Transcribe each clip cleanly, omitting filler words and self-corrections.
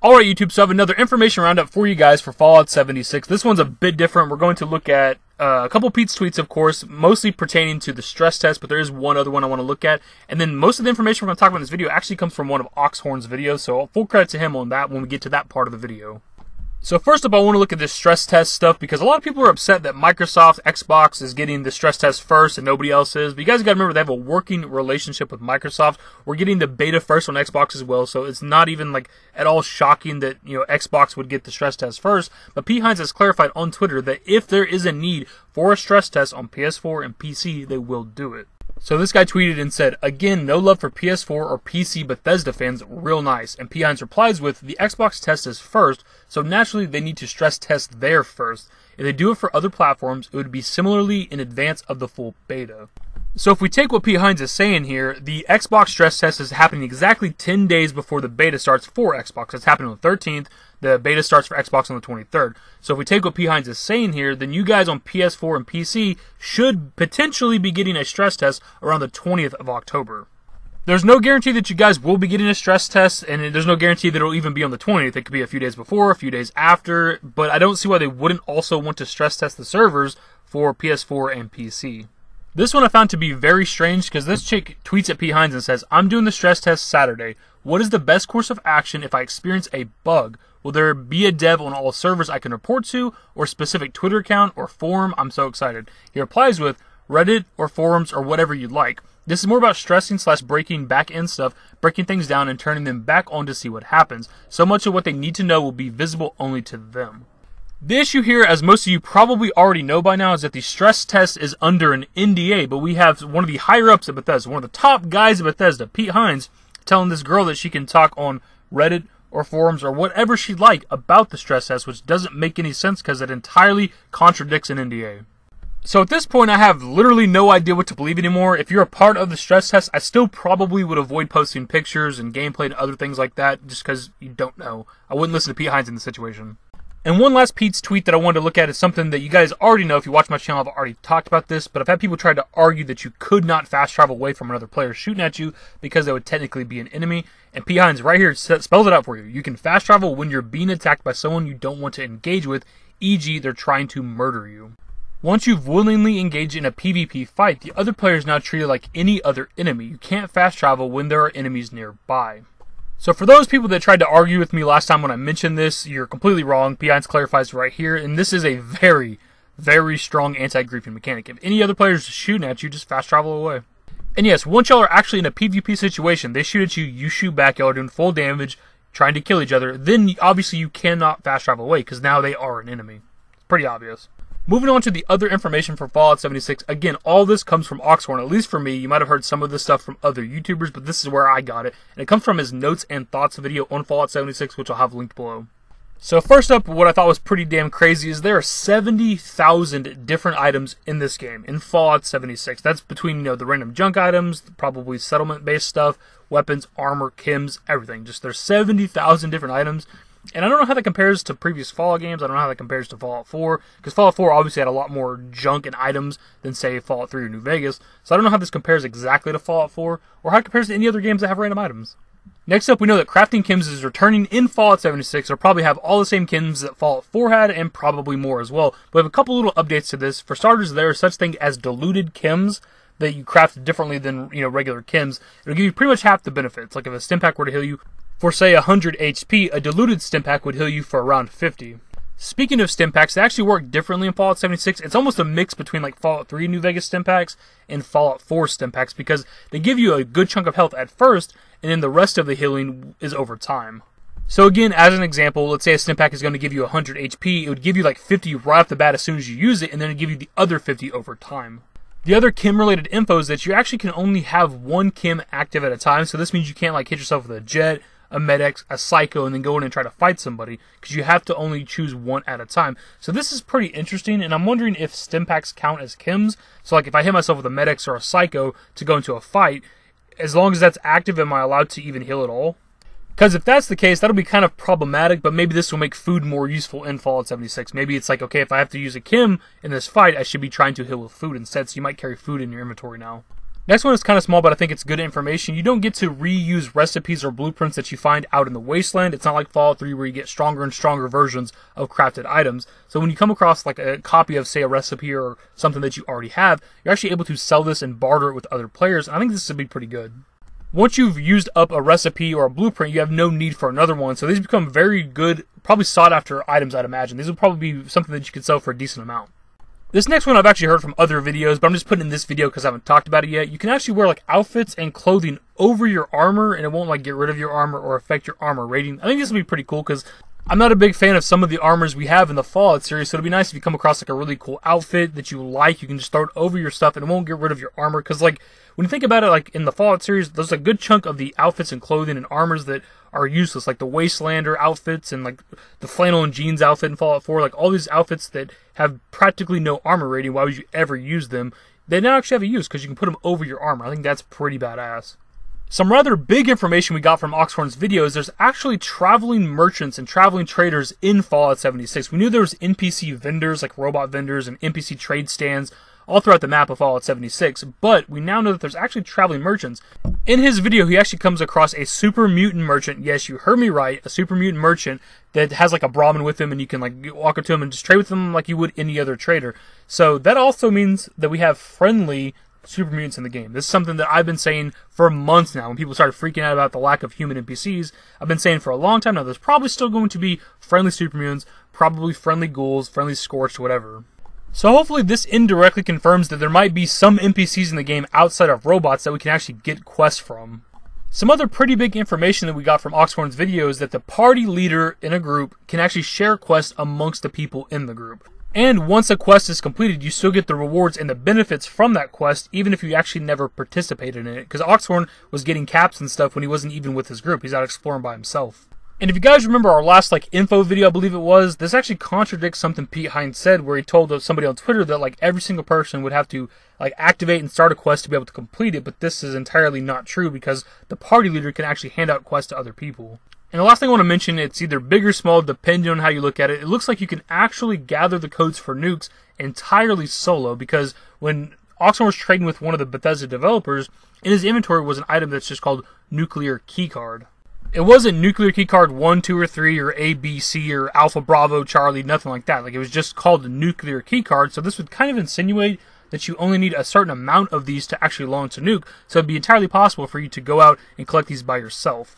Alright YouTube, so I have another information roundup for you guys for Fallout 76. This one's a bit different. We're going to look at a couple Pete's tweets, of course, mostly pertaining to the stress test, but there is one other one I want to look at. And then most of the information we're going to talk about in this video actually comes from one of Oxhorn's videos, so full credit to him on that when we get to that part of the video. So first up, I want to look at this stress test stuff because a lot of people are upset that Microsoft, Xbox is getting the stress test first and nobody else is. But you guys got to remember they have a working relationship with Microsoft. We're getting the beta first on Xbox as well, so it's not even like at all shocking that Xbox would get the stress test first. But P. Hines has clarified on Twitter that if there is a need for a stress test on PS4 and PC, they will do it. So this guy tweeted and said, again, no love for PS4 or PC Bethesda fans, real nice. And P. Hines replies with, the Xbox test is first, so naturally they need to stress test there first. If they do it for other platforms, it would be similarly in advance of the full beta. So if we take what P. Hines is saying here, the Xbox stress test is happening exactly 10 days before the beta starts for Xbox. It's happening on the 13th. The beta starts for Xbox on the 23rd. So if we take what P. Hines is saying here, then you guys on PS4 and PC should potentially be getting a stress test around the 20th of October. There's no guarantee that you guys will be getting a stress test, and there's no guarantee that it'll even be on the 20th. It could be a few days before, a few days after, but I don't see why they wouldn't also want to stress test the servers for PS4 and PC. This one I found to be very strange because this chick tweets at P. Hines and says, I'm doing the stress test Saturday. What is the best course of action if I experience a bug? Will there be a dev on all servers I can report to, or specific Twitter account or forum? I'm so excited. He replies with, Reddit or forums or whatever you'd like. This is more about stressing / breaking back-end stuff, breaking things down and turning them back on to see what happens. So much of what they need to know will be visible only to them. The issue here, as most of you probably already know by now, is that the stress test is under an NDA, but we have one of the higher-ups at Bethesda, one of the top guys at Bethesda, Pete Hines, telling this girl that she can talk on Reddit or forums or whatever she'd like about the stress test, which doesn't make any sense because it entirely contradicts an NDA. So at this point, I have literally no idea what to believe anymore. If you're a part of the stress test, I still probably would avoid posting pictures and gameplay and other things like that just because you don't know. I wouldn't listen to Pete Hines in this situation. And one last Pete's tweet that I wanted to look at is something that you guys already know. If you watch my channel, I've already talked about this, but I've had people try to argue that you could not fast travel away from another player shooting at you because they would technically be an enemy. And P. Hines right here spells it out for you. You can fast travel when you're being attacked by someone you don't want to engage with, e.g. they're trying to murder you. Once you've willingly engaged in a PvP fight, the other player is now treated like any other enemy. You can't fast travel when there are enemies nearby. So for those people that tried to argue with me last time when I mentioned this, you're completely wrong. P. Hines clarifies right here, and this is a very, very strong anti-griefing mechanic. If any other players are shooting at you, just fast travel away. And yes, once y'all are actually in a PvP situation, they shoot at you, you shoot back, y'all are doing full damage, trying to kill each other, then obviously you cannot fast travel away, because now they are an enemy. It's pretty obvious. Moving on to the other information for Fallout 76, again, all this comes from Oxhorn, at least for me. You might have heard some of this stuff from other YouTubers, but this is where I got it. And it comes from his notes and thoughts video on Fallout 76, which I'll have linked below. So first up, what I thought was pretty damn crazy is there are 70,000 different items in this game, in Fallout 76. That's between, the random junk items, probably settlement-based stuff, weapons, armor, chems, everything. Just there's 70,000 different items. And I don't know how that compares to previous Fallout games. I don't know how that compares to Fallout 4. Because Fallout 4 obviously had a lot more junk and items than, say, Fallout 3 or New Vegas. So I don't know how this compares exactly to Fallout 4. Or how it compares to any other games that have random items. Next up, we know that crafting chems is returning in Fallout 76. They'll probably have all the same chems that Fallout 4 had. And probably more as well. But we have a couple little updates to this. For starters, there are such things as diluted chems that you craft differently than regular chems. It'll give you pretty much half the benefits. Like if a stim pack were to heal you for say 100 HP, a diluted stim pack would heal you for around 50. Speaking of stim packs, they actually work differently in Fallout 76. It's almost a mix between like Fallout 3 New Vegas stim packs and Fallout 4 stim packs because they give you a good chunk of health at first and then the rest of the healing is over time. So again, as an example, let's say a stim pack is going to give you 100 HP, it would give you like 50 right off the bat as soon as you use it and then it'd give you the other 50 over time. The other chem-related info is that you actually can only have one chem active at a time, so this means you can't like hit yourself with a jet, a medic, a psycho, and then go in and try to fight somebody, because you have to only choose one at a time. So this is pretty interesting, and I'm wondering if stim packs count as chems. So like if I hit myself with a medic or a psycho to go into a fight, as long as that's active, am I allowed to even heal at all? Because if that's the case, that'll be kind of problematic, but maybe this will make food more useful in Fallout 76. Maybe it's like, okay, if I have to use a chem in this fight, I should be trying to heal with food instead, so you might carry food in your inventory now. Next one is kind of small, but I think it's good information. You don't get to reuse recipes or blueprints that you find out in the wasteland. It's not like Fallout 3 where you get stronger and stronger versions of crafted items. So when you come across like a copy of, say, a recipe or something that you already have, you're actually able to sell this and barter it with other players. I think this would be pretty good. Once you've used up a recipe or a blueprint, you have no need for another one. So these become very good, probably sought after items, I'd imagine. These will probably be something that you could sell for a decent amount. This next one I've actually heard from other videos, but I'm just putting in this video because I haven't talked about it yet. You can actually wear like outfits and clothing over your armor, and it won't like get rid of your armor or affect your armor rating. I think this will be pretty cool because I'm not a big fan of some of the armors we have in the Fallout series, so it'd be nice if you come across like a really cool outfit that you like. You can just throw it over your stuff and it won't get rid of your armor. Because like when you think about it, like in the Fallout series, there's a good chunk of the outfits and clothing and armors that are useless, like the Wastelander outfits and like the flannel and jeans outfit in Fallout 4, like all these outfits that have practically no armor rating. Why would you ever use them? They now actually have a use because you can put them over your armor. I think that's pretty badass. Some rather big information we got from Oxhorn's video is there's actually traveling merchants and traveling traders in Fallout 76. We knew there was NPC vendors, like robot vendors and NPC trade stands all throughout the map of Fallout 76, but we now know that there's actually traveling merchants. In his video, he actually comes across a super mutant merchant. Yes, you heard me right, a super mutant merchant that has like a Brahmin with him, and you can like walk up to him and just trade with him like you would any other trader. So that also means that we have friendly super mutants in the game. This is something that I've been saying for months now. When people started freaking out about the lack of human NPCs, I've been saying for a long time now, there's probably still going to be friendly super mutants, probably friendly ghouls, friendly scorched, whatever. So hopefully this indirectly confirms that there might be some NPCs in the game outside of robots that we can actually get quests from. Some other pretty big information that we got from Oxhorn's video is that the party leader in a group can actually share quests amongst the people in the group. And once a quest is completed, you still get the rewards and the benefits from that quest, even if you actually never participated in it. Because Oxhorn was getting caps and stuff when he wasn't even with his group. He's out exploring by himself. And if you guys remember our last info video, I believe it was, this actually contradicts something Pete Hines said, where he told somebody on Twitter that every single person would have to activate and start a quest to be able to complete it. But this is entirely not true because the party leader can actually hand out quests to other people. And the last thing I want to mention, it's either big or small, depending on how you look at it. It looks like you can actually gather the codes for nukes entirely solo, because when Oxhorn was trading with one of the Bethesda developers, in his inventory was an item that's just called Nuclear Keycard. It wasn't Nuclear Keycard 1, 2, or 3, or A, B, C, or Alpha, Bravo, Charlie, nothing like that. It was just called the Nuclear Keycard, so this would kind of insinuate that you only need a certain amount of these to actually launch a nuke, so it'd be entirely possible for you to go out and collect these by yourself.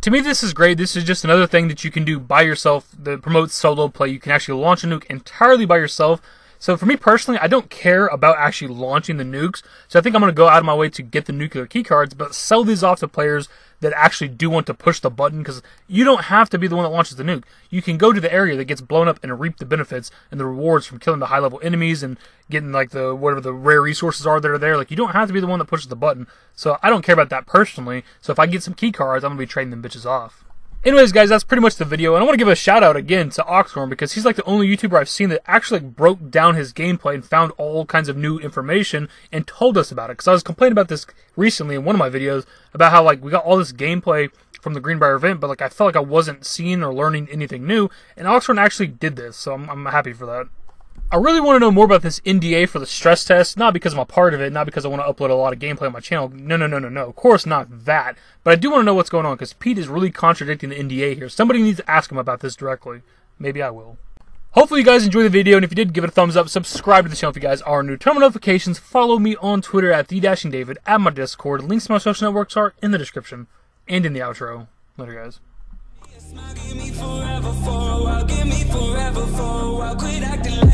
To me, this is great. This is just another thing that you can do by yourself that promotes solo play. You can actually launch a nuke entirely by yourself. So for me personally, I don't care about actually launching the nukes. So I think I'm going to go out of my way to get the nuclear keycards, but sell these off to players that actually do want to push the button, because you don't have to be the one that launches the nuke. You can go to the area that gets blown up and reap the benefits and the rewards from killing the high-level enemies and getting whatever the rare resources are that are there. You don't have to be the one that pushes the button. So I don't care about that personally. So if I get some keycards, I'm going to be trading them bitches off. Anyways, guys, that's pretty much the video, and I want to give a shout out again to Oxhorn, because he's the only YouTuber I've seen that actually broke down his gameplay and found all kinds of new information and told us about it. Because I was complaining about this recently in one of my videos about how we got all this gameplay from the Greenbrier event, but I felt like I wasn't seeing or learning anything new, and Oxhorn actually did this, so I'm happy for that. I really want to know more about this NDA for the stress test, not because I'm a part of it, not because I want to upload a lot of gameplay on my channel. No. Of course not that. But I do want to know what's going on, because Pete is really contradicting the NDA here. Somebody needs to ask him about this directly. Maybe I will. Hopefully you guys enjoyed the video, and if you did, give it a thumbs up, subscribe to the channel if you guys are new, turn on notifications, follow me on Twitter at TheDashingDavid, at my Discord. Links to my social networks are in the description and in the outro. Later, guys. Give me forever for a while, give me forever for a while, quit acting like